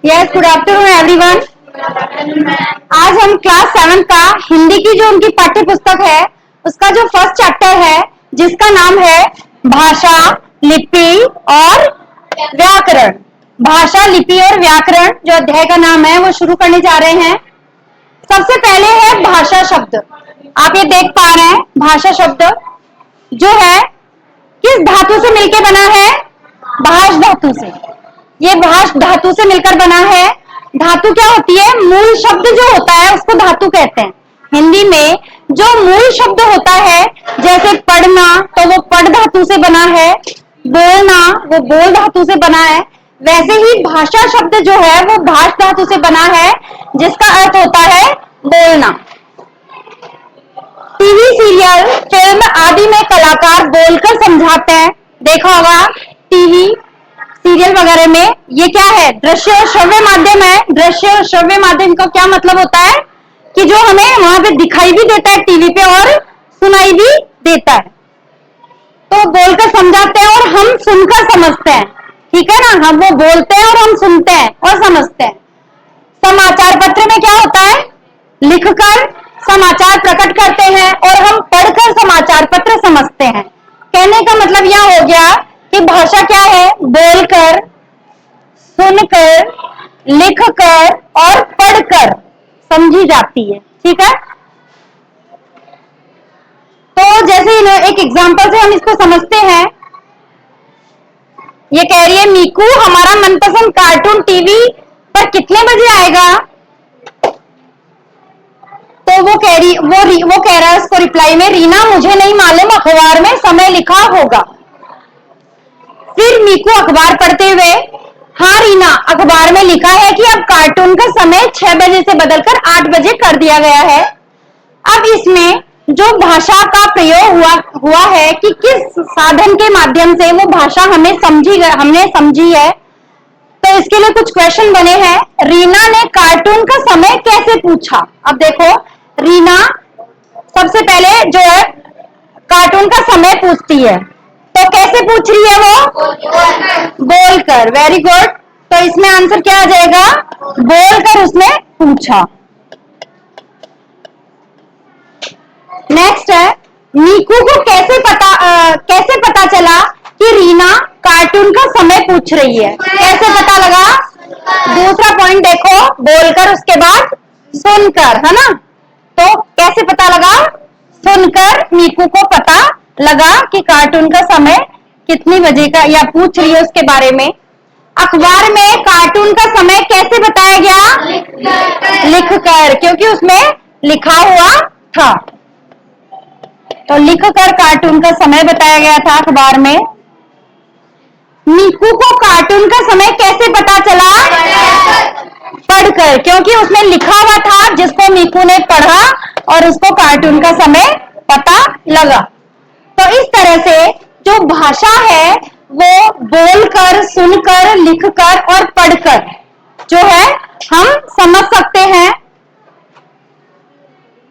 Yes, good afternoon everyone. आज हम class 7 का हिंदी की जो उनकी पाठ्य पुस्तक है उसका जो फर्स्ट चैप्टर है जिसका नाम है भाषा, लिपि और व्याकरण। भाषा, लिपि और व्याकरण जो अध्याय का नाम है वो शुरू करने जा रहे हैं। सबसे पहले है भाषा शब्द। आप ये देख पा रहे हैं भाषा शब्द जो है किस धातु से मिलकर बना है? भाष धातु से। ये भाष धातु से मिलकर बना है। धातु क्या होती है? मूल शब्द जो होता है उसको धातु कहते हैं। हिंदी में जो मूल शब्द होता है जैसे पढ़ना तो वो पढ़ धातु से बना है, बोलना वो बोल धातु से बना है, वैसे ही भाषा शब्द जो है वो भाष धातु से बना है जिसका अर्थ होता है बोलना। टीवी, सीरियल, फिल्म आदि में कलाकार बोलकर समझाते हैं। देखा होगा टीवी सीरियल वगैरह में ये क्या है? दृश्य और श्रव्य माध्यम है। दृश्य और श्रव्य माध्यम का क्या मतलब होता है कि जो हमें वहां पे दिखाई भी देता है टीवी पे और सुनाई भी देता है। तो बोलकर समझाते हैं और हम सुनकर समझते हैं, ठीक है ना? हम वो बोलते हैं और हम सुनते हैं और समझते हैं। समाचार पत्र में क्या होता है? लिखकर समाचार प्रकट करते हैं और हम पढ़कर समाचार पत्र समझते हैं। कहने का मतलब यह हो गया कि भाषा क्या है? बोलकर, सुनकर, लिखकर और पढ़कर समझी जाती है, ठीक है? तो जैसे एक एग्जांपल से हम इसको समझते हैं। ये कह रही है मीकू हमारा मनपसंद कार्टून टीवी पर कितने बजे आएगा? तो वो कह रहा है उसको रिप्लाई में, रीना मुझे नहीं मालूम, अखबार में समय लिखा होगा। फिर मीकू अखबार पढ़ते हुए, हाँ रीना अखबार में लिखा है कि अब कार्टून का समय 6 बजे से बदलकर 8 बजे कर दिया गया है। अब इसमें जो भाषा का प्रयोग हुआ है कि किस साधन के माध्यम से वो भाषा हमने समझी है, तो इसके लिए कुछ क्वेश्चन बने हैं। रीना ने कार्टून का समय कैसे पूछा? अब देखो रीना सबसे पहले जो है कार्टून का समय पूछती है, तो कैसे पूछ रही है वो? बोलकर। Very good. तो इसमें आंसर क्या आ जाएगा? बोलकर उसने पूछा। नेक्स्ट है मीकू को कैसे पता चला कि रीना कार्टून का समय पूछ रही है? कैसे पता लगा? दूसरा पॉइंट देखो, बोलकर उसके बाद सुनकर, है ना? तो कैसे पता लगा? सुनकर मीकू को पता लगा कि कार्टून का समय कितनी बजे का या पूछ रही है उसके बारे में। अखबार में कार्टून का समय कैसे बताया गया? लिखकर, क्योंकि उसमें लिखा हुआ था। तो लिखकर कार्टून का समय बताया गया था अखबार में। मीकू को कार्टून का समय कैसे पता चला? पढ़कर, क्योंकि उसमें लिखा हुआ था जिसको मीकू ने पढ़ा और उसको कार्टून का समय पता लगा। तो इस तरह से जो भाषा है वो बोलकर, सुनकर, लिखकर और पढ़कर जो है हम समझ सकते हैं।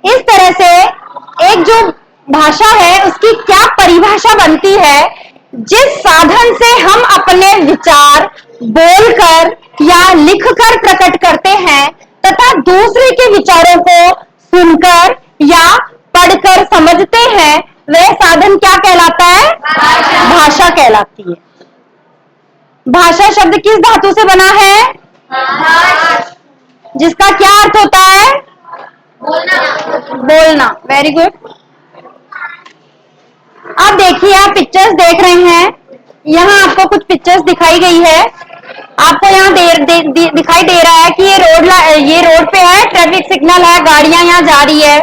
इस तरह से एक जो भाषा है उसकी क्या परिभाषा बनती है? जिस साधन से हम अपने विचार बोलकर या लिखकर प्रकट करते हैं तथा दूसरे के विचारों को सुनकर या पढ़कर समझते हैं, वह साधन क्या कहलाता है? भाषा कहलाती है। भाषा शब्द किस धातु से बना है? जिसका क्या अर्थ होता है? बोलना। Very good. अब देखिए, आप पिक्चर्स देख रहे हैं। यहाँ आपको कुछ पिक्चर्स दिखाई गई है। आपको यहाँ दिखाई दे रहा है कि ये रोड पे है, ट्रैफिक सिग्नल है, गाड़ियां यहाँ जा रही है।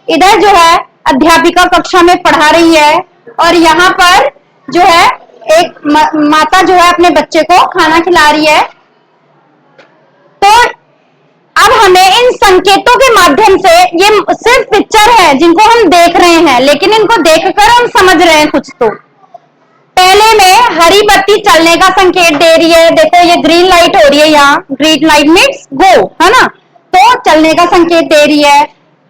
इधर जो है अध्यापिका कक्षा में पढ़ा रही है और यहाँ पर जो है एक माता जो है अपने बच्चे को खाना खिला रही है। तो अब हमें इन संकेतों के माध्यम से, ये सिर्फ पिक्चर है जिनको हम देख रहे हैं, लेकिन इनको देखकर हम समझ रहे हैं कुछ। तो पहले में हरी बत्ती चलने का संकेत दे रही है। देखो ये ग्रीन लाइट हो रही है, यहाँ ग्रीन लाइट मीन्स गो, है ना? तो चलने का संकेत दे रही है।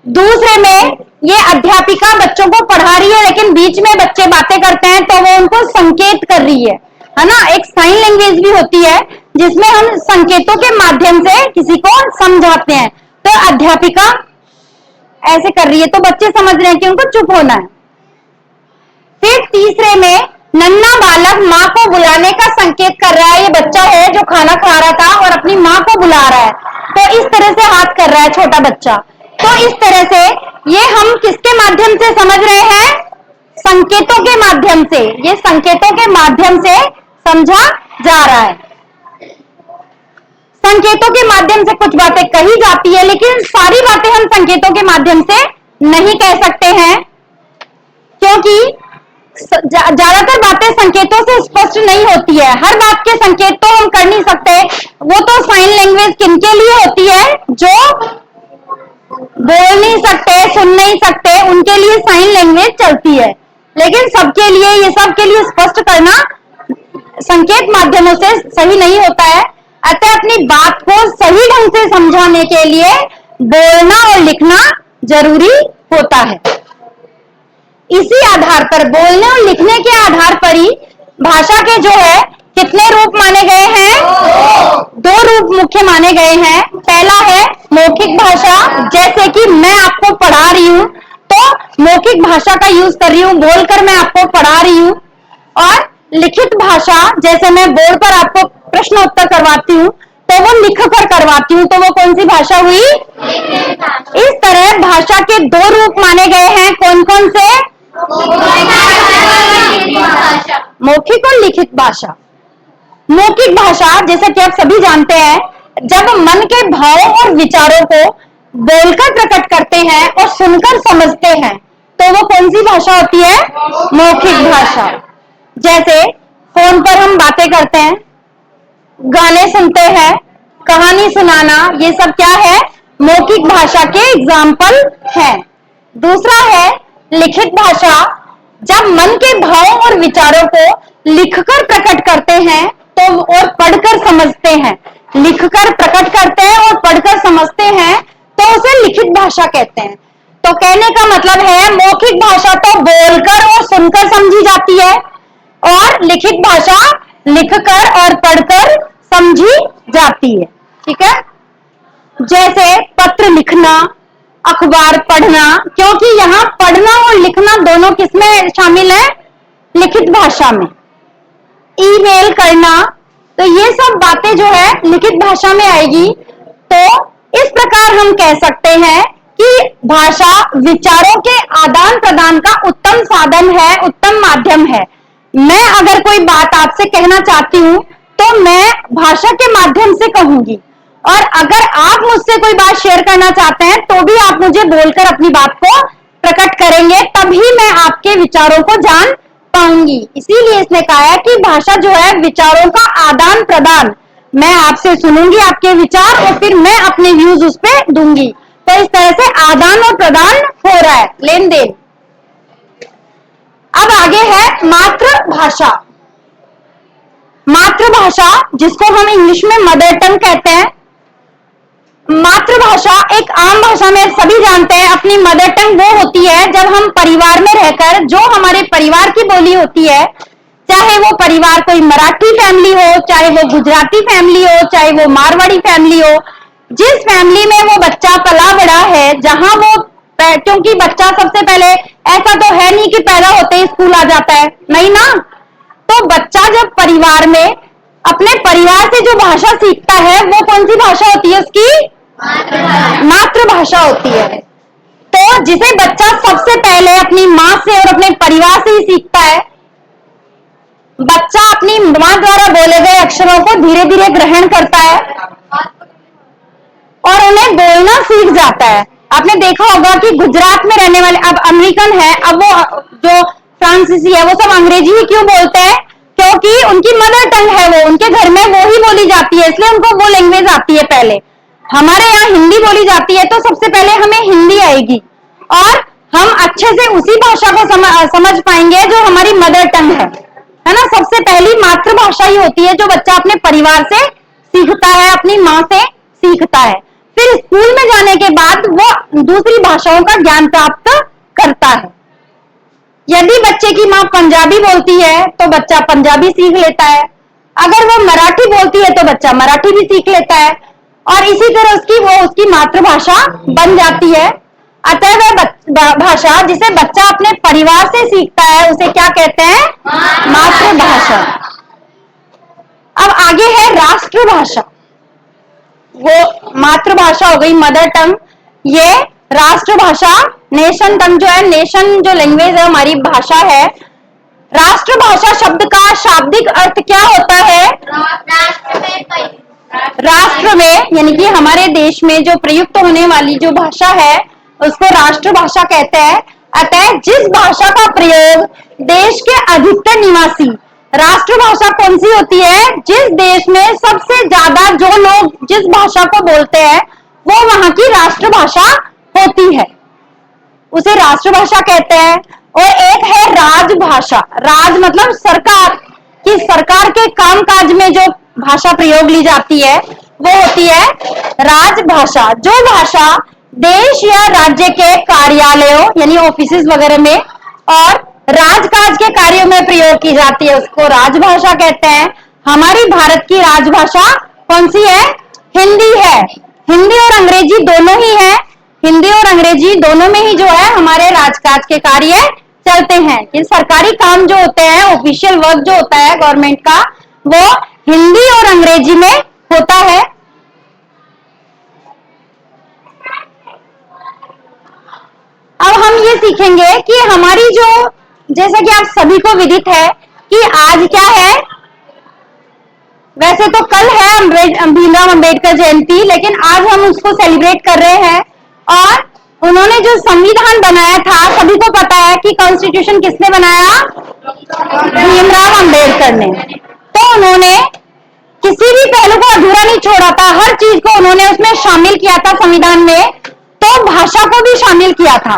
दूसरे में ये अध्यापिका बच्चों को पढ़ा रही है, लेकिन बीच में बच्चे बातें करते हैं तो वो उनको संकेत कर रही है ना? एक साइन लैंग्वेज भी होती है जिसमें हम संकेतों के माध्यम से किसी को समझाते हैं। तो अध्यापिका ऐसे कर रही है तो बच्चे समझ रहे हैं कि उनको चुप होना है। फिर तीसरे में नन्हा बालक माँ को बुलाने का संकेत कर रहा है। ये बच्चा है जो खाना खा रहा था और अपनी माँ को बुला रहा है, तो इस तरह से हाथ कर रहा है छोटा बच्चा। तो इस तरह से ये हम किसके माध्यम से समझ रहे हैं? संकेतों के माध्यम से। ये संकेतों के माध्यम से समझा जा रहा है। संकेतों के माध्यम से कुछ बातें कही जाती है, लेकिन सारी बातें हम संकेतों के माध्यम से नहीं कह सकते हैं, क्योंकि ज्यादातर बातें संकेतों से स्पष्ट नहीं होती है। हर बात के संकेत तो हम कर नहीं सकते। वो तो साइन लैंग्वेज किनके लिए होती है? जो बोल नहीं सकते, सुन नहीं सकते, उनके लिए साइन लैंग्वेज चलती है। लेकिन सबके लिए, ये सबके लिए स्पष्ट करना संकेत माध्यमों से सही नहीं होता है। अतः अपनी बात को सही ढंग से समझाने के लिए बोलना और लिखना जरूरी होता है। इसी आधार पर, बोलने और लिखने के आधार पर ही भाषा के जो है कितने रूप माने गए हैं? दो रूप मुख्य माने गए हैं। पहला है मौखिक भाषा, जैसे कि मैं आपको पढ़ा रही हूं तो मौखिक भाषा का यूज कर रही हूं, बोलकर मैं आपको पढ़ा रही हूं। और लिखित भाषा, जैसे मैं बोलकर आपको प्रश्न उत्तर करवाती हूँ तो वो लिख कर करवाती हूँ, तो वो कौन सी भाषा हुई? इस तरह भाषा के दो रूप माने गए हैं। कौन कौन से? मौखिक और लिखित भाषा। मौखिक भाषा, जैसे कि आप सभी जानते हैं, जब मन के भावों और विचारों को बोलकर प्रकट करते हैं और सुनकर समझते हैं, तो वो कौन सी भाषा होती है? मौखिक भाषा। जैसे फोन पर हम बातें करते हैं, गाने सुनते हैं, कहानी सुनाना, ये सब क्या है? मौखिक भाषा के एग्जाम्पल हैं। दूसरा है लिखित भाषा। जब मन के भावों और विचारों को लिखकर प्रकट करते हैं तो और पढ़कर समझते हैं, लिखकर प्रकट करते हैं और पढ़कर समझते हैं, तो उसे लिखित भाषा कहते हैं। तो कहने का मतलब है मौखिक भाषा तो बोलकर और सुनकर समझी जाती है, और लिखित भाषा लिखकर और पढ़कर समझी जाती है। ठीक है? जैसे पत्र लिखना, अखबार पढ़ना, क्योंकि यहाँ पढ़ना और लिखना दोनों किसमें शामिल है? लिखित भाषा में। ईमेल करना, तो ये सब बातें जो है लिखित भाषा में आएगी। तो इस प्रकार हम कह सकते हैं कि भाषा विचारों के आदान प्रदान का उत्तम साधन है, उत्तम माध्यम है। मैं अगर कोई बात आपसे कहना चाहती हूँ तो मैं भाषा के माध्यम से कहूंगी, और अगर आप मुझसे कोई बात शेयर करना चाहते हैं तो भी आप मुझे बोलकर अपनी बात को प्रकट करेंगे, तभी मैं आपके विचारों को जान पाऊंगी। इसीलिए इसने कहा है कि भाषा जो है विचारों का आदान प्रदान। मैं आपसे सुनूंगी आपके विचार और फिर मैं अपने व्यूज उस पर दूंगी। तो इस तरह से आदान और प्रदान हो रहा है, लेन देन। अब आगे है मातृभाषा। मातृभाषा, जिसको हम इंग्लिश में मदर टंग कहते हैं। मातृभाषा एक आम भाषा में सभी जानते हैं, अपनी मदर टंग वो होती है जब हम परिवार में रहकर जो हमारे परिवार की बोली होती है, चाहे वो परिवार कोई मराठी फैमिली हो, चाहे वो गुजराती फैमिली हो, चाहे वो मारवाड़ी फैमिली हो, जिस फैमिली में वो बच्चा पला बड़ा है, जहां वो, क्योंकि बच्चा सबसे पहले ऐसा तो है नहीं कि पैदा होते ही स्कूल आ जाता है, नहीं ना। तो बच्चा जब परिवार में अपने परिवार से जो भाषा सीखता है वो कौन सी भाषा होती है? उसकी मातृभाषा होती है। तो जिसे बच्चा सबसे पहले अपनी माँ से और अपने परिवार से ही सीखता है, बच्चा अपनी माँ द्वारा बोले गए अक्षरों को धीरे धीरे ग्रहण करता है और उन्हें बोलना सीख जाता है। आपने देखा होगा कि गुजरात में रहने वाले, अब अमेरिकन है, अब वो जो फ्रांसीसी है, वो सब अंग्रेजी ही क्यों बोलते हैं? क्योंकि उनकी मदर टंग है वो, उनके घर में वो ही बोली जाती है, इसलिए उनको वो लैंग्वेज आती है पहले। हमारे यहाँ हिंदी बोली जाती है तो सबसे पहले हमें हिंदी आएगी और हम अच्छे से उसी भाषा को समझ पाएंगे जो हमारी मदर टंग है ना। सबसे पहली मातृभाषा ही होती है जो बच्चा अपने परिवार से सीखता है, अपनी माँ से सीखता है। फिर स्कूल में जाने के बाद वो दूसरी भाषाओं का ज्ञान प्राप्त करता है। यदि बच्चे की माँ पंजाबी बोलती है तो बच्चा पंजाबी सीख लेता है, अगर वो मराठी बोलती है तो बच्चा मराठी भी सीख लेता है और इसी तरह उसकी मातृभाषा बन जाती है। अतः वह भाषा जिसे बच्चा अपने परिवार से सीखता है उसे क्या कहते हैं? मातृभाषा। अब आगे है राष्ट्रभाषा। वो मातृभाषा हो गई, मदर टंग, ये राष्ट्रभाषा, नेशन टंग जो है, नेशन जो लैंग्वेज है हमारी भाषा है। राष्ट्रभाषा शब्द का शाब्दिक अर्थ क्या होता है? राष्ट्र में, यानी कि हमारे देश में जो प्रयुक्त होने वाली जो भाषा है उसको राष्ट्रभाषा कहते हैं। अतः जिस भाषा का प्रयोग देश के अधिकतर निवासी, राष्ट्रभाषा कौन सी होती है? जिस देश में सबसे ज्यादा जो लोग जिस भाषा को बोलते हैं वो वहां की राष्ट्रभाषा होती है, उसे राष्ट्रभाषा कहते हैं। और एक है राजभाषा। राज मतलब सरकार, कि सरकार के कामकाज में जो भाषा प्रयोग ली जाती है वो होती है राजभाषा। जो भाषा देश या राज्य के कार्यालयों यानी ऑफिसेस वगैरह में और राजकाज के कार्यों में प्रयोग की जाती है उसको राजभाषा कहते हैं। हमारी भारत की राजभाषा कौन सी है? हिंदी है। हिंदी और अंग्रेजी दोनों ही है। हिंदी और अंग्रेजी दोनों में ही जो है हमारे राजकाज के कार्य चलते हैं। कि सरकारी काम जो होते हैं, ऑफिशियल वर्क जो होता है गवर्नमेंट का, वो हिंदी और अंग्रेजी में होता है। अब हम ये सीखेंगे कि हमारी जो, जैसा कि आप सभी को विदित है कि आज क्या है, वैसे तो कल है भीमराव अंबेडकर जयंती, लेकिन आज हम उसको सेलिब्रेट कर रहे हैं। और उन्होंने जो संविधान बनाया था, सभी को पता है कि कॉन्स्टिट्यूशन किसने बनाया? भीमराव अंबेडकर ने। तो उन्होंने किसी भी पहलू को अधूरा नहीं छोड़ा था, हर चीज को उन्होंने उसमें शामिल किया था संविधान में। तो भाषा को भी शामिल किया था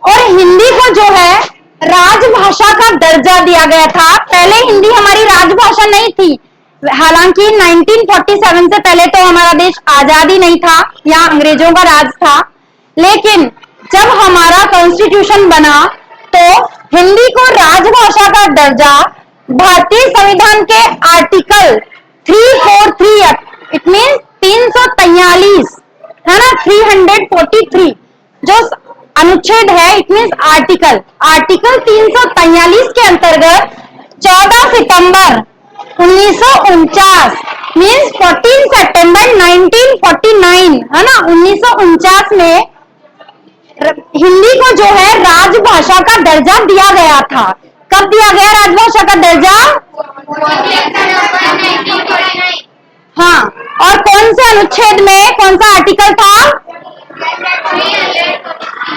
और हिंदी को जो है राजभाषा का दर्जा दिया गया था। पहले हिंदी हमारी राजभाषा नहीं थी, हालांकि 1947 से पहले तो हमारा देश आजाद ही नहीं था, यहाँ अंग्रेजों का राज था। लेकिन जब हमारा कॉन्स्टिट्यूशन बना तो हिंदी को राजभाषा का दर्जा भारतीय संविधान के आर्टिकल 343, इट मीन 343 है ना, 343 जो अनुच्छेद है, इट मीन आर्टिकल 343 के अंतर्गत 14 सितंबर 1949 मीन्स 14 सितंबर 1949 है ना, 1949 में हिंदी को जो है राजभाषा का दर्जा दिया गया था। कब दिया गया राजभाषा का दर्जा? हाँ, और कौन से अनुच्छेद में, कौन सा आर्टिकल था?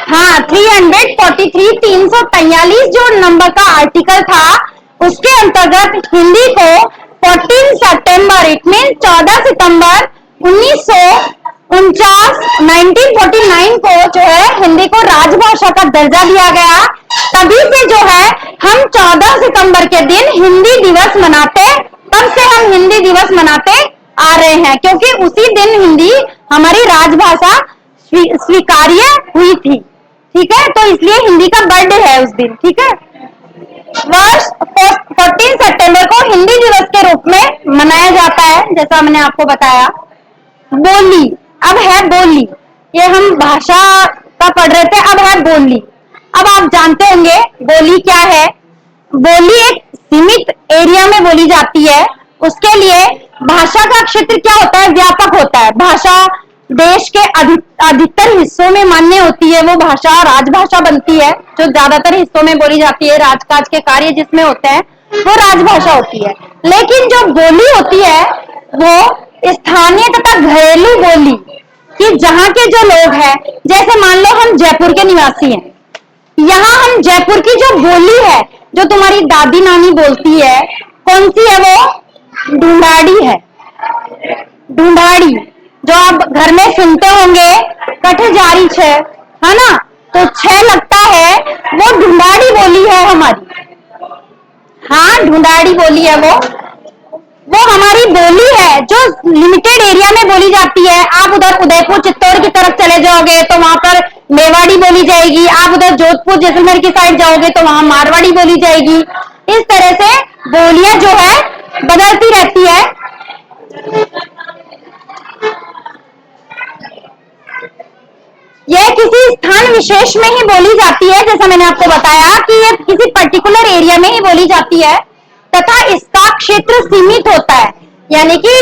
हाँ, 343, 343 जो नंबर का आर्टिकल था उसके अंतर्गत हिंदी को 14 सितंबर, इट मीन 14 सितंबर 1949 को जो है हिंदी को राजभाषा का दर्जा दिया गया। तभी से जो है हम 14 सितंबर के दिन हिंदी दिवस मनाते, तब से हम हिंदी दिवस मनाते आ रहे हैं, क्योंकि उसी दिन हिंदी हमारी राजभाषा स्वीकार्य हुई थी। ठीक है, तो इसलिए हिंदी का बर्थडे है उस दिन। ठीक है, वर्ष 14 सितंबर को हिंदी दिवस के रूप में मनाया जाता है, जैसा मैंने आपको बताया। बोली, अब है बोली, ये हम भाषा का पढ़ रहे थे, अब है बोली। अब आप जानते होंगे बोली क्या है। बोली एक सीमित एरिया में बोली जाती है, उसके लिए भाषा का क्षेत्र क्या होता है? व्यापक होता है। भाषा देश के अधिकतर हिस्सों में मान्य होती है, वो भाषा राजभाषा बनती है। जो ज्यादातर हिस्सों में बोली जाती है, राजकाज के कार्य जिसमें होते हैं, वो राजभाषा होती है। लेकिन जो बोली होती है वो स्थानीय तथा घरेलू बोली, कि जहाँ के जो लोग हैं, जैसे मान लो हम जयपुर के निवासी हैं, यहाँ हम जयपुर की जो बोली है, जो तुम्हारी दादी नानी बोलती है, कौन सी है? वो ढूंढाड़ी है। ढूंढाड़ी जो आप घर में सुनते होंगे, कठ जारी छे, है ना, तो छह लगता है, वो ढूंढाड़ी बोली है हमारी। हाँ, ढूंढाड़ी बोली है वो हमारी बोली है जो लिमिटेड एरिया में बोली जाती है। आप उधर उदयपुर चित्तौड़ की तरफ चले जाओगे तो वहां पर मेवाड़ी बोली जाएगी, आप उधर जोधपुर जैसलमेर की साइड जाओगे तो वहां मारवाड़ी बोली जाएगी। इस तरह से बोलियां जो है बदलती रहती है। यह किसी स्थान विशेष में ही बोली जाती है, जैसा मैंने आपको बताया कि यह किसी पर्टिकुलर एरिया में ही बोली जाती है तथा इसका क्षेत्र सीमित होता है, यानी कि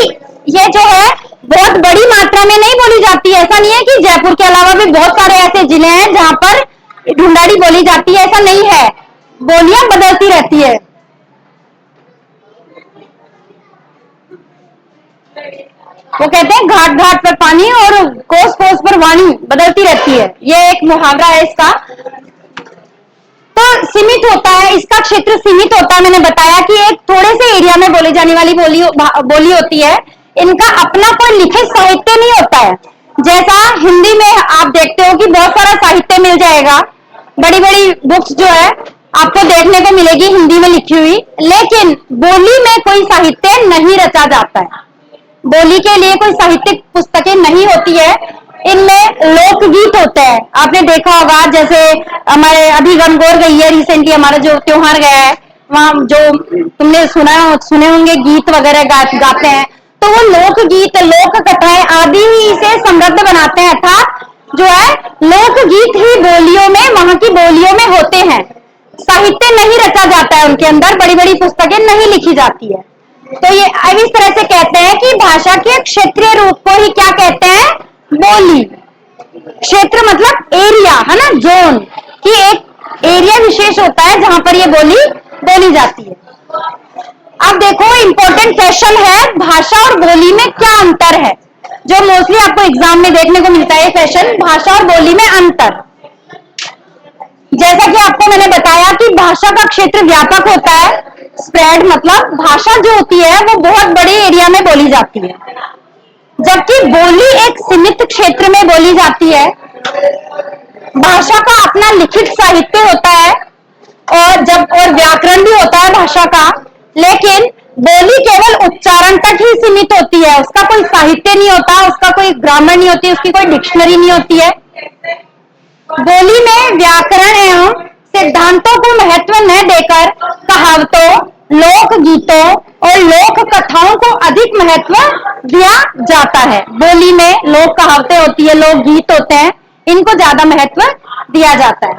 यह जो है बहुत बड़ी मात्रा में नहीं बोली जाती है। ऐसा नहीं है कि जयपुर के अलावा भी बहुत सारे ऐसे जिले हैं जहां पर ढूंढाड़ी बोली जाती है, ऐसा नहीं है। बोलियां बदलती रहती है। वो कहते हैं घाट घाट पर पानी और कोस कोस पर वाणी, बदलती रहती है। ये एक मुहावरा है इसका। तो सीमित होता है, इसका क्षेत्र सीमित होता है। मैंने बताया कि एक थोड़े से एरिया में बोली जाने वाली बोली होती है। इनका अपना कोई लिखित साहित्य नहीं होता है। जैसा हिंदी में आप देखते हो कि बहुत सारा साहित्य मिल जाएगा, बड़ी बड़ी बुक्स जो है आपको देखने को मिलेगी हिंदी में लिखी हुई, लेकिन बोली में कोई साहित्य नहीं रचा जाता है। बोली के लिए कोई साहित्यिक पुस्तकें नहीं होती है। इनमें लोकगीत होते हैं। आपने देखा होगा, जैसे हमारे अभी गणगौर गई है रिसेंटली, हमारा जो त्योहार गया है, वहां जो तुमने सुने होंगे गीत वगैरह गाते हैं, तो वो लोकगीत, लोक कथाएं आदि ही इसे समृद्ध बनाते हैं। अर्थात जो है लोकगीत ही बोलियों में, वहां की बोलियों में होते हैं। साहित्य नहीं रचा जाता है उनके अंदर, बड़ी बड़ी पुस्तकें नहीं लिखी जाती है। तो ये अब इस तरह से कहते हैं कि भाषा के क्षेत्रीय रूप को ही क्या कहते हैं? बोली। क्षेत्र मतलब एरिया, है ना, जोन, कि एक एरिया विशेष होता है जहां पर ये बोली बोली जाती है। अब देखो इंपॉर्टेंट क्वेश्चन है, भाषा और बोली में क्या अंतर है, जो मोस्टली आपको एग्जाम में देखने को मिलता है क्वेश्चन, भाषा और बोली में अंतर। जैसा कि आपको मैंने बताया कि भाषा का क्षेत्र व्यापक होता है, स्प्रेड मतलब भाषा जो होती है वो बहुत बड़े एरिया में बोली जाती है, जबकि बोली एक सीमित क्षेत्र में बोली जाती है। भाषा का अपना लिखित साहित्य होता है और व्याकरण भी होता है भाषा का, लेकिन बोली केवल उच्चारण तक ही सीमित होती है। उसका कोई साहित्य नहीं होता, उसका कोई ग्रामर नहीं होती, उसकी कोई डिक्शनरी नहीं होती है। बोली में व्याकरण एवं सिद्धांतों को महत्व न देकर कहावतों, लोकगीतों और लोक कथाओं को अधिक महत्व दिया जाता है। बोली में लोक कहावतें होती है, लोक गीत होते हैं, इनको ज्यादा महत्व दिया जाता है।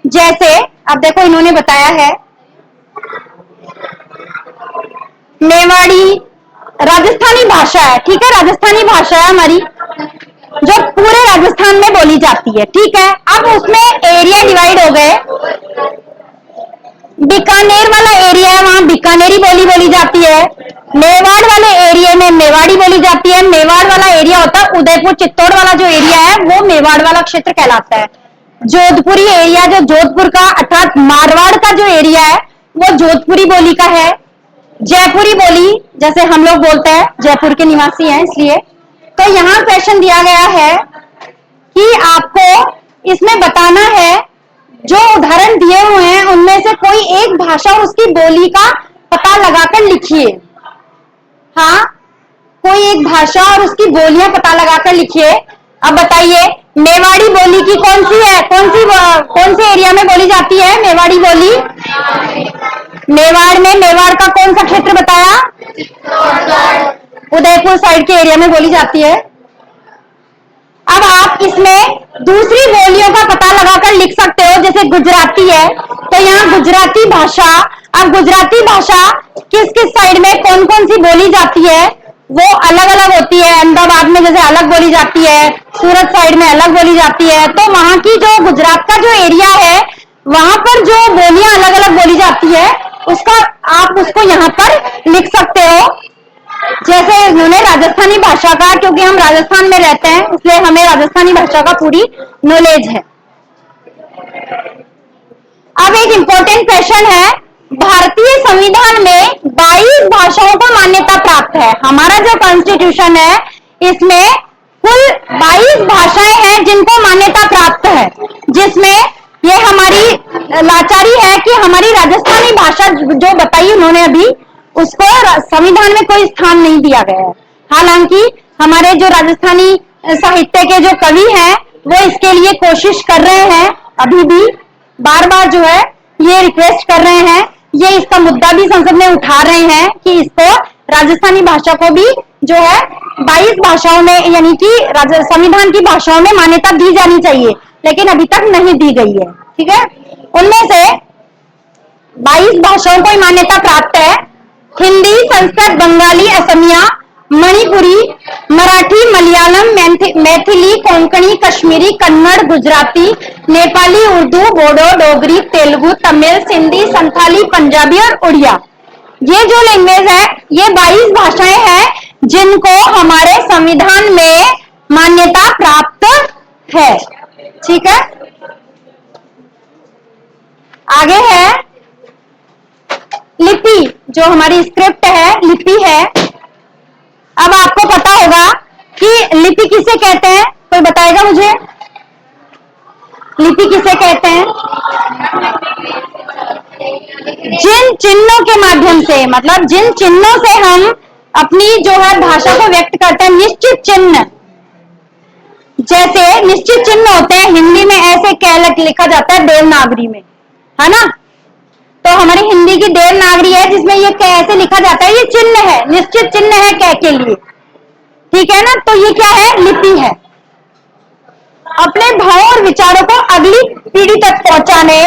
जैसे अब देखो इन्होंने बताया है मेवाड़ी राजस्थानी भाषा है, ठीक है, राजस्थानी भाषा है हमारी जो पूरे राजस्थान में बोली जाती है, ठीक है। अब उसमें एरिया डिवाइड हो गए। बीकानेर वाला एरिया है, वहां बीकानेरी बोली बोली जाती है। मेवाड़ वाले एरिया में मेवाड़ी बोली जाती है। मेवाड़ वाला एरिया होता है उदयपुर चित्तौड़ वाला जो एरिया है वो मेवाड़ वाला क्षेत्र कहलाता है। जोधपुरी एरिया जो जोधपुर का अर्थात मारवाड़ का जो एरिया है वो जोधपुरी बोली का है। जयपुरी बोली जैसे हम लोग बोलते हैं, जयपुर के निवासी हैं इसलिए। तो यहाँ क्वेश्चन दिया गया है कि आपको इसमें बताना है, जो उदाहरण दिए हुए हैं उनमें से कोई एक भाषा और उसकी बोली का पता लगाकर लिखिए। हाँ, कोई एक भाषा और उसकी बोलियां पता लगाकर लिखिए। अब बताइए मेवाड़ी बोली की कौन सी है, कौन से एरिया में बोली जाती है मेवाड़ी बोली? मेवाड़ में, मेवाड़ का कौन सा क्षेत्र बताया? उदयपुर साइड के एरिया में बोली जाती है। अब आप इसमें दूसरी बोलियों का पता लगाकर लिख सकते हो, जैसे गुजराती है तो यहाँ गुजराती भाषा। अब गुजराती भाषा किस किस साइड में कौन कौन सी बोली जाती है वो अलग अलग होती है। अहमदाबाद में जैसे अलग बोली जाती है, सूरत साइड में अलग बोली जाती है। तो वहां की जो गुजरात का जो एरिया है वहां पर जो बोलियां अलग अलग बोली जाती है उसका आप उसको यहाँ पर लिख सकते हो। जैसे उन्होंने राजस्थानी भाषा का, क्योंकि हम राजस्थान में रहते हैं इसलिए हमें राजस्थानी भाषा का पूरी नॉलेज है। अब एक इंपॉर्टेंट क्वेश्चन है, भारतीय संविधान में 22 भाषाओं को मान्यता प्राप्त है। हमारा जो कॉन्स्टिट्यूशन है इसमें कुल 22 भाषाएं हैं जिनको मान्यता प्राप्त है, जिसमें ये हमारी लाचारी है कि हमारी राजस्थानी भाषा जो बताई उन्होंने अभी, उसको संविधान में कोई स्थान नहीं दिया गया है। हालांकि हमारे जो राजस्थानी साहित्य के जो कवि हैं वो इसके लिए कोशिश कर रहे हैं, अभी भी बार बार जो है ये रिक्वेस्ट कर रहे हैं, ये इसका मुद्दा भी संसद में उठा रहे हैं कि इसको राजस्थानी भाषा को भी जो है 22 भाषाओं में यानी कि संविधान की भाषाओं में मान्यता दी जानी चाहिए, लेकिन अभी तक नहीं दी गई है। ठीक है, उनमें से 22 भाषाओं को मान्यता प्राप्त है। हिंदी, संस्कृत, बंगाली, असमिया, मणिपुरी, मराठी, मलयालम, मैथिली, कोंकणी, कश्मीरी, कन्नड़, गुजराती, नेपाली, उर्दू, बोडो, डोगरी, तेलुगु, तमिल, सिंधी, संथाली, पंजाबी और उड़िया। ये जो लैंग्वेज है, ये 22 भाषाएं हैं जिनको हमारे संविधान में मान्यता प्राप्त है। ठीक है, आगे है लिपि, जो हमारी स्क्रिप्ट है, लिपि है। अब आपको पता होगा कि लिपि किसे कहते हैं, कोई बताएगा मुझे? लिपि किसे कहते हैं? जिन चिन्हों के माध्यम से, मतलब जिन चिन्हों से हम अपनी जो है भाषा को व्यक्त करते हैं, निश्चित चिन्ह, जैसे निश्चित चिन्ह होते हैं हिंदी में, ऐसे क लिखा जाता है देवनागरी में, है ना। तो हमारी हिंदी की देवनागरी है जिसमें ये क ऐसे लिखा जाता है, ये चिन्ह है, निश्चित चिन्ह है क के लिए। ठीक है ना, तो ये क्या है? लिपि है। अपने भावों और विचारों को अगली पीढ़ी तक पहुंचाने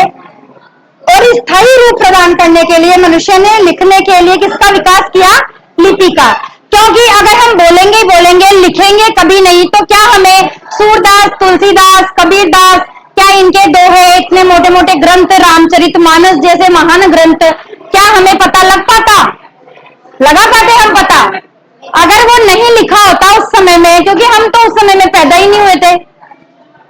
और स्थायी रूप प्रदान करने के लिए मनुष्य ने लिखने के लिए किसका विकास किया? लिपि का। क्योंकि अगर हम बोलेंगे लिखेंगे कभी नहीं, तो क्या हमें सूरदास, तुलसीदास, कबीरदास, क्या इनके दोहे, इतने मोटे मोटे ग्रंथ, रामचरितमानस जैसे महान ग्रंथ, क्या हमें पता लग पाता? लगा पाते हम पता? अगर वो नहीं लिखा होता उस समय में, क्योंकि हम तो उस समय में पैदा ही नहीं हुए थे,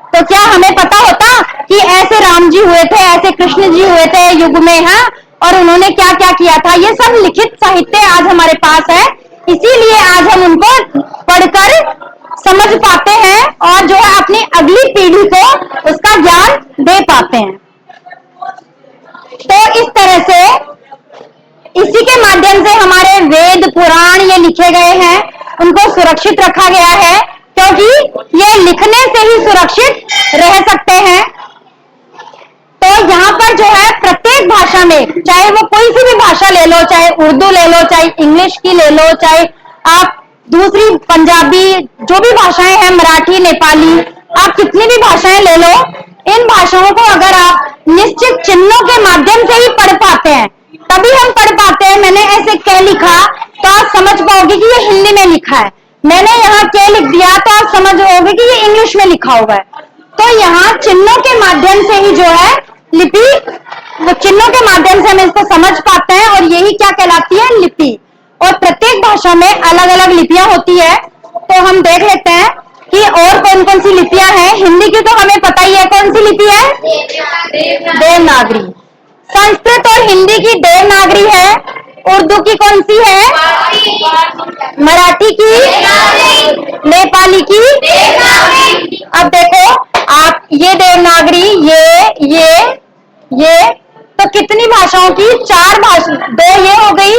तो क्या हमें पता होता कि ऐसे राम जी हुए थे, ऐसे कृष्ण जी हुए थे युग में, है, और उन्होंने क्या क्या किया था? ये सब लिखित साहित्य आज हमारे पास है, इसीलिए आज हम उनको पढ़कर समझ पाते हैं और जो है अपनी अगली पीढ़ी को उसका ज्ञान दे पाते हैं। तो इस तरह से इसी के माध्यम से हमारे वेद पुराण ये लिखे गए हैं, उनको सुरक्षित रखा गया है, क्योंकि ये लिखने से ही सुरक्षित रह सकते हैं। तो यहाँ पर जो है प्रत्येक भाषा में, चाहे वो कोई सी भी भाषा ले लो, चाहे उर्दू ले लो, चाहे इंग्लिश की ले लो, चाहे आप दूसरी पंजाबी, जो भी भाषाएं हैं, मराठी, नेपाली, आप कितनी भी भाषाएं ले लो, इन भाषाओं को अगर आप निश्चित चिन्हों के माध्यम से ही पढ़ पाते हैं, तभी हम पढ़ पाते हैं। मैंने ऐसे क्या लिखा तो आप समझ पाओगे कि ये हिंदी में लिखा है, मैंने यहाँ क्या लिख दिया तो आप समझ पाओगे कि ये इंग्लिश में लिखा हुआ है। तो यहाँ चिन्हों के माध्यम से ही जो है लिपि, वो चिन्हों के माध्यम से हम इसको समझ पाते हैं, और यही क्या कहलाती है? लिपि। और प्रत्येक भाषा में अलग अलग लिपियां होती है। तो हम देख लेते हैं कि और कौन कौन सी लिपियां हैं। हिंदी की तो हमें पता ही है, कौन सी लिपि है? देवनागरी। संस्कृत और हिंदी की देवनागरी है। उर्दू की कौन सी है? मराठी की? नेपाली की? अब देखो आप, ये देवनागरी, ये तो कितनी भाषाओं की? 4 भाषा, 2 ये हो गई,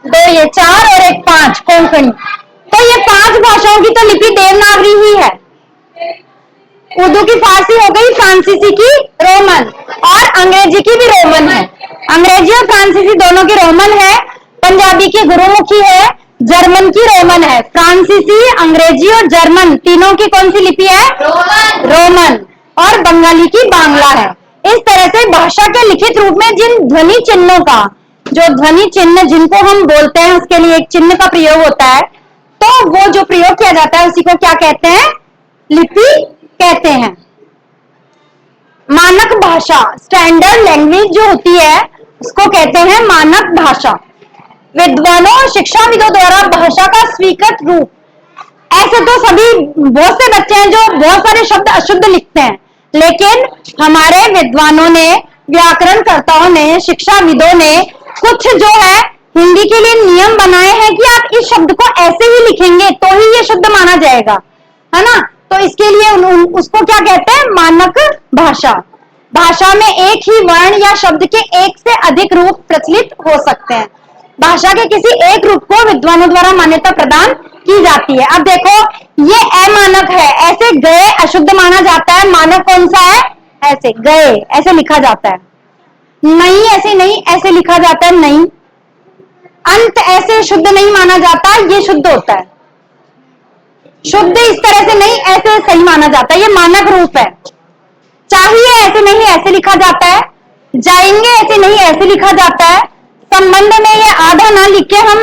2 ये, 4 और 1 5 कोंकणी। तो ये 5 भाषाओं की तो लिपि देवनागरी ही है। उर्दू की फारसी हो गई, फ्रांसीसी की रोमन, और अंग्रेजी की भी रोमन है। अंग्रेजी और फ्रांसीसी दोनों की रोमन है। पंजाबी की गुरुमुखी है, जर्मन की रोमन है। फ्रांसीसी, अंग्रेजी और जर्मन तीनों की कौन सी लिपि है? रोमन। और बंगाली की बांग्ला है। इस तरह से भाषा के लिखित रूप में जिन ध्वनि चिन्हों का, जो ध्वनि चिन्ह जिनको हम बोलते हैं, उसके लिए एक चिन्ह का प्रयोग होता है, तो वो जो प्रयोग किया जाता है उसी को क्या कहते हैं? लिपि कहते हैं। मानक भाषा, स्टैंडर्ड लैंग्वेज जो होती है, उसको कहते हैं मानक भाषा। विद्वानों और शिक्षाविदों द्वारा भाषा का स्वीकृत रूप। ऐसे तो सभी, बहुत से बच्चे हैं जो बहुत सारे शब्द अशुद्ध लिखते हैं, लेकिन हमारे विद्वानों ने, व्याकरणकर्ताओं ने, शिक्षाविदों ने कुछ जो है हिंदी के लिए नियम बनाए हैं कि आप इस शब्द को ऐसे ही लिखेंगे तो ही ये शुद्ध माना जाएगा, है ना। तो इसके लिए उसको क्या कहते हैं? मानक भाषा। भाषा में एक ही वर्ण या शब्द के एक से अधिक रूप प्रचलित हो सकते हैं। भाषा के किसी एक रूप को विद्वानों द्वारा मान्यता प्रदान की जाती है। अब देखो, ये अमानक है, ऐसे गए अशुद्ध माना जाता है। मानक कौन सा है? ऐसे गए, ऐसे लिखा जाता है। नहीं, ऐसे नहीं, ऐसे लिखा जाता है। नहीं। अंत ऐसे शुद्ध नहीं माना जाता, ये शुद्ध होता है। शुद्ध इस तरह से नहीं, ऐसे सही माना जाता है, ये मानक रूप है। चाहिए ऐसे नहीं, ऐसे लिखा जाता है। जाएंगे ऐसे नहीं, ऐसे लिखा जाता है। संबंध में ये आधा ना लिख के हम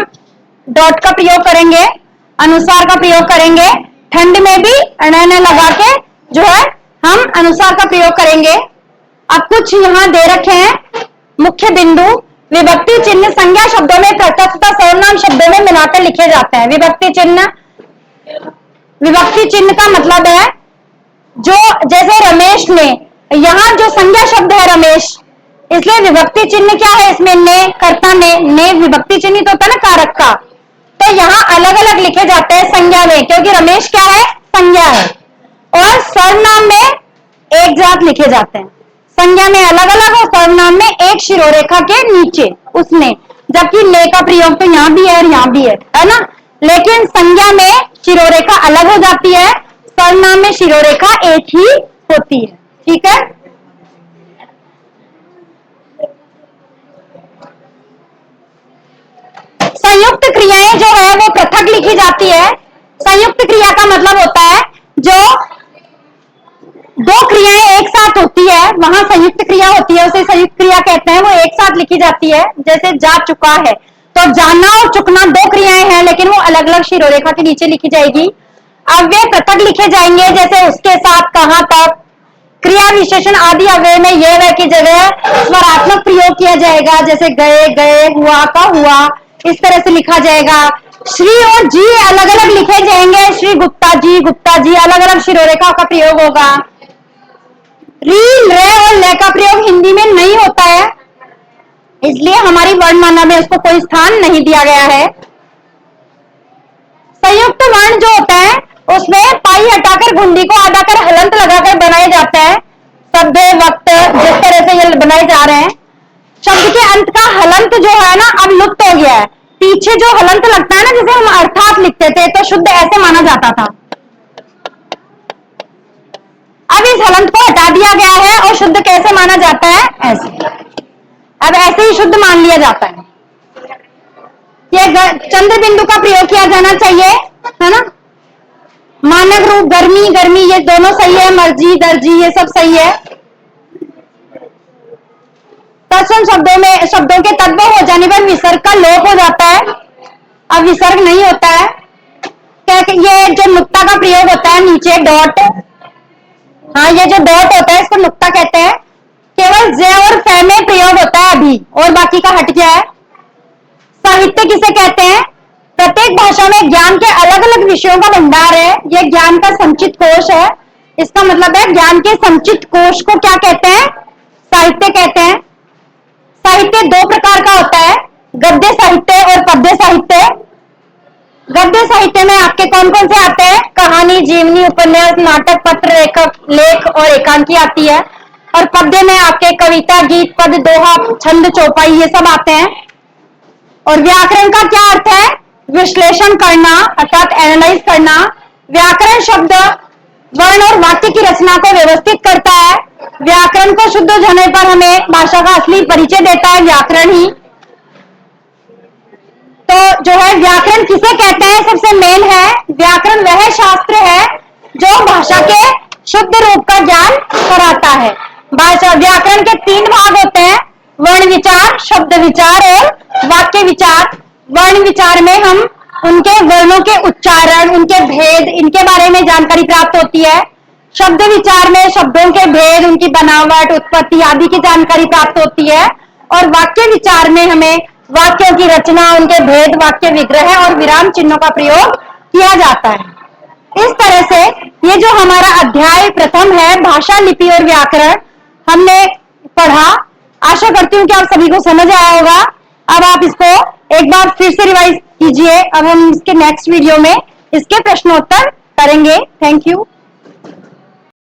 डॉट का प्रयोग करेंगे, अनुसार का प्रयोग करेंगे। ठंड में भी अण लगा के जो है हम अनुसार का प्रयोग करेंगे। अब कुछ यहां दे रखे हैं मुख्य बिंदु। विभक्ति चिन्ह संज्ञा शब्दों में तथा सर्वनाम शब्दों में मिलाकर लिखे जाते हैं। विभक्ति चिन्ह का मतलब है जो, जैसे रमेश ने, यहां जो संज्ञा शब्द है रमेश, इसलिए विभक्ति चिन्ह क्या है इसमें, ने, कर्ता ने विभक्ति चिन्ह तो होता है ना कारक का, तो यहाँ अलग अलग लिखे जाते हैं संज्ञा में, क्योंकि रमेश क्या है, संज्ञा है। और सर्वनाम में एक जात लिखे जाते हैं। संज्ञा में अलग अलग और सर्वनाम में एक शिरोरेखा के नीचे उसने, जबकि ने का प्रयोग तो यहाँ भी है और यहाँ भी है ना। लेकिन संज्ञा में शिरोरेखा अलग हो जाती है, सर्वनाम में शिरोरेखा एक ही होती है। ठीक है। संयुक्त क्रियाएं जो है वो पृथक लिखी जाती है। संयुक्त क्रिया का मतलब होता है जो दो क्रियाएं एक साथ होती है, वहां संयुक्त क्रिया होती है, उसे संयुक्त क्रिया कहते हैं। वो एक साथ लिखी जाती है। जैसे जा चुका है, तो जाना और चुकना दो क्रियाएं हैं, लेकिन वो अलग अलग शिरोरेखा के नीचे लिखी जाएगी। अव्यय पृथक लिखे जाएंगे, जैसे उसके साथ, कहां तक। क्रिया विशेषण आदि अव्यय में ये वह की जगह स्वरात्मक प्रयोग किया जाएगा, जैसे गए गए, हुआ का हुआ, इस तरह से लिखा जाएगा। श्री और जी अलग अलग लिखे जाएंगे। श्री गुप्ता जी अलग अलग शिरोरेखा का प्रयोग होगा। री, रे और ले का प्रयोग हिंदी में नहीं होता है, इसलिए हमारी वर्णमाला में उसको कोई स्थान नहीं दिया गया है। संयुक्त वर्ण जो होता है उसमें पाई हटाकर घुंडी को आधा कर हलंत लगाकर बनाया जाता है। सभ्य वक्त जिस तरह से ये बनाए जा रहे हैं, शब्द के अंत का हलंत जो है ना अब लुप्त हो गया है। पीछे जो हलंत लगता है ना, जिसे हम अर्थात लिखते थे, तो शुद्ध ऐसे माना जाता था। अब इस हलंत को हटा दिया गया है और शुद्ध कैसे माना जाता है, ऐसे। अब ऐसे ही शुद्ध मान लिया जाता है। ये चंद्र बिंदु का प्रयोग किया जाना चाहिए, है ना। मानक रूप गर्मी गर्मी, ये दोनों सही है। मर्जी दर्जी, ये सब सही है। तत्सम शब्दों के तद्भव हो जाने पर विसर्ग का लोप हो जाता है। अब विसर्ग नहीं होता है। ये जो नुक्ता का प्रयोग होता है नीचे, डॉट, हाँ, ये जो डॉट होता है इसको नुक्ता कहते हैं। केवल ज और फे में प्रयोग होता है अभी, और बाकी का हट गया है। साहित्य किसे कहते हैं? प्रत्येक भाषा में ज्ञान के अलग अलग विषयों का भंडार है। यह ज्ञान का संचित कोश है। इसका मतलब है ज्ञान के संचित कोश को क्या कहते हैं? साहित्य कहते हैं। साहित्य दो प्रकार का होता है, गद्य साहित्य और पद्य साहित्य। गद्य साहित्य में आपके कौन कौन से आते हैं? कहानी, जीवनी, उपन्यास, नाटक, पत्र, लेख और एकांकी आती है। और पद्य में आपके कविता, गीत, पद, दोहा, छंद, चौपाई, ये सब आते हैं। और व्याकरण का क्या अर्थ है? विश्लेषण करना, अर्थात एनालाइज करना। व्याकरण शब्द वर्ण और वाक्य की रचना को व्यवस्थित करता है। व्याकरण को शुद्ध होने पर हमें भाषा का असली परिचय देता है व्याकरण ही। तो जो है व्याकरण किसे कहते हैं? सबसे मेन है व्याकरण वह शास्त्र है जो भाषा के शुद्ध रूप का ज्ञान कराता है। भाषा व्याकरण के तीन भाग होते हैं, वर्ण विचार, शब्द विचार और वाक्य विचार। वर्ण विचार में हम उनके वर्णों के उच्चारण, उनके भेद, इनके बारे में जानकारी प्राप्त होती है। शब्द विचार में शब्दों के भेद, उनकी बनावट, उत्पत्ति आदि की जानकारी प्राप्त होती है। और वाक्य विचार में हमें वाक्यों की रचना, उनके भेद, वाक्य विग्रह और विराम चिन्हों का प्रयोग किया जाता है। इस तरह से ये जो हमारा अध्याय प्रथम है, भाषा, लिपि और व्याकरण, हमने पढ़ा। आशा करती हूँ कि आप सभी को समझ आया होगा। अब आप इसको एक बार फिर से रिवाइज कीजिए। अब हम इसके नेक्स्ट वीडियो में इसके प्रश्नोत्तर करेंगे। Thank you.